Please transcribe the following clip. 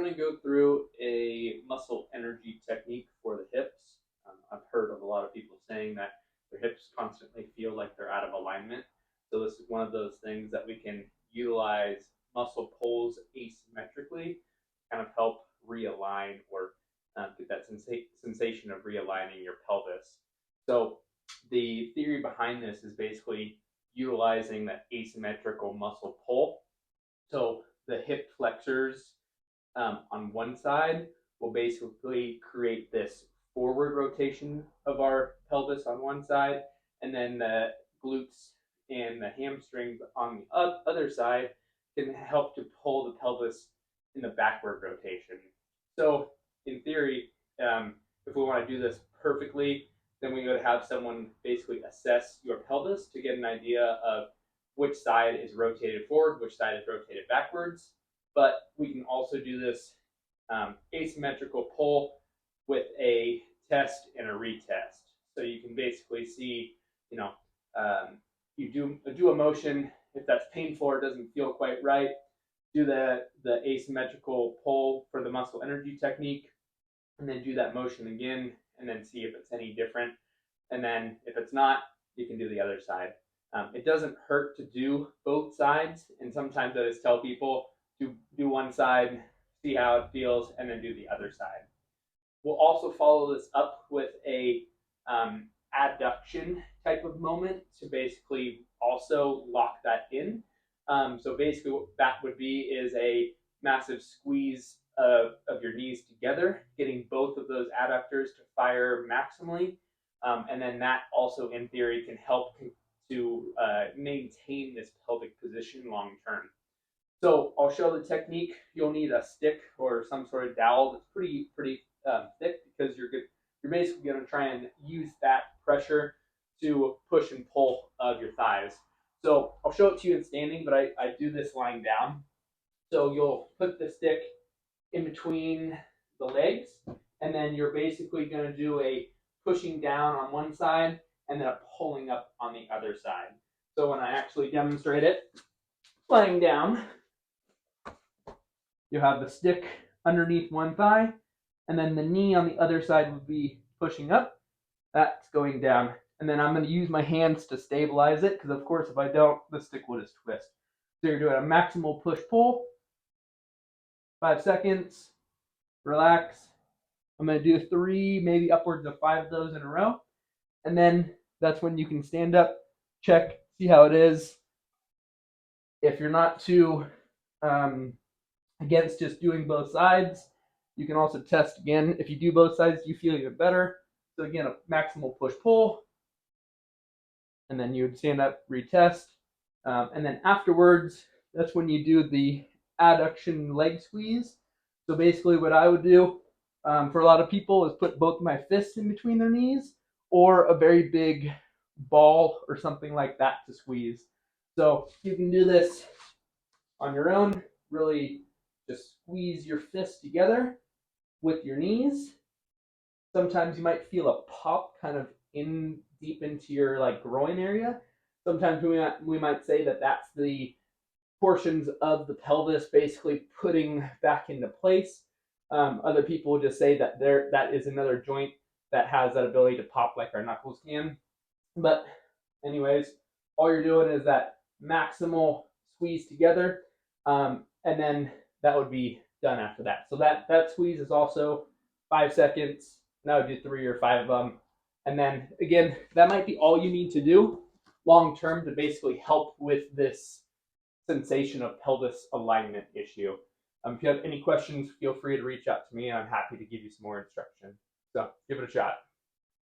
going to go through a muscle energy technique for the hips. I've heard of a lot of people saying that their hips constantly feel like they're out of alignment. So this is one of those things that we can utilize muscle pulls asymmetrically, kind of help realign or get that sensation of realigning your pelvis. So the theory behind this is basically utilizing that asymmetrical muscle pull. So the hip flexors on one side will basically create this forward rotation of our pelvis on one side, and then the glutes and the hamstrings on the other side can help to pull the pelvis in the backward rotation. So in theory, if we want to do this perfectly, then we would have someone basically assess your pelvis to get an idea of which side is rotated forward, which side is rotated backwards. But we can also do this asymmetrical pull with a test and a retest. So you can basically see, you do a motion. If that's painful or doesn't feel quite right, do the asymmetrical pull for the muscle energy technique, and then do that motion again, and then see if it's any different. And then if it's not, you can do the other side. It doesn't hurt to do both sides, and sometimes I just tell people to do one side, see how it feels, and then do the other side. We'll also follow this up with a adduction type of moment to basically also lock that in. So basically what that would be is a massive squeeze of your knees together, getting both of those adductors to fire maximally. And then that also in theory can help to maintain this pelvic position long term. So I'll show the technique. You'll need a stick or some sort of dowel that's pretty thick, because you're basically going to try and use that pressure to push and pull of your thighs. So I'll show it to you in standing, but I do this lying down. So you'll put the stick in between the legs, and then you're basically going to do a pushing down on one side and then a pulling up on the other side. So when I actually demonstrate it, lying down, you have the stick underneath one thigh, and then the knee on the other side would be pushing up. That's going down. And then I'm going to use my hands to stabilize it, because of course if I don't, the stick will just twist. So you're doing a maximal push-pull. 5 seconds. Relax. I'm going to do 3, maybe upwards of 5 of those in a row. And then that's when you can stand up, check, see how it is. If you're not too against just doing both sides, you can also test again. If you do both sides, you feel even better. So again, a maximal push-pull. And then you would stand up, retest. And then afterwards, that's when you do the adduction leg squeeze. So basically what I would do for a lot of people is put both my fists in between their knees, or a very big ball or something like that to squeeze. So you can do this on your own. Really just squeeze your fists together with your knees. Sometimes you might feel a pop kind of in deep into your groin area. Sometimes we might say that that's the portions of the pelvis basically putting back into place. Other people just say that that is another joint that has that ability to pop like our knuckles can. But anyways, all you're doing is that maximal squeeze together, and then that would be done after that. So that squeeze is also 5 seconds. And I would do 3 or 5 of them. And then again, that might be all you need to do long term to basically help with this sensation of pelvis alignment issue. If you have any questions, feel free to reach out to me. I'm happy to give you some more instruction. So give it a shot.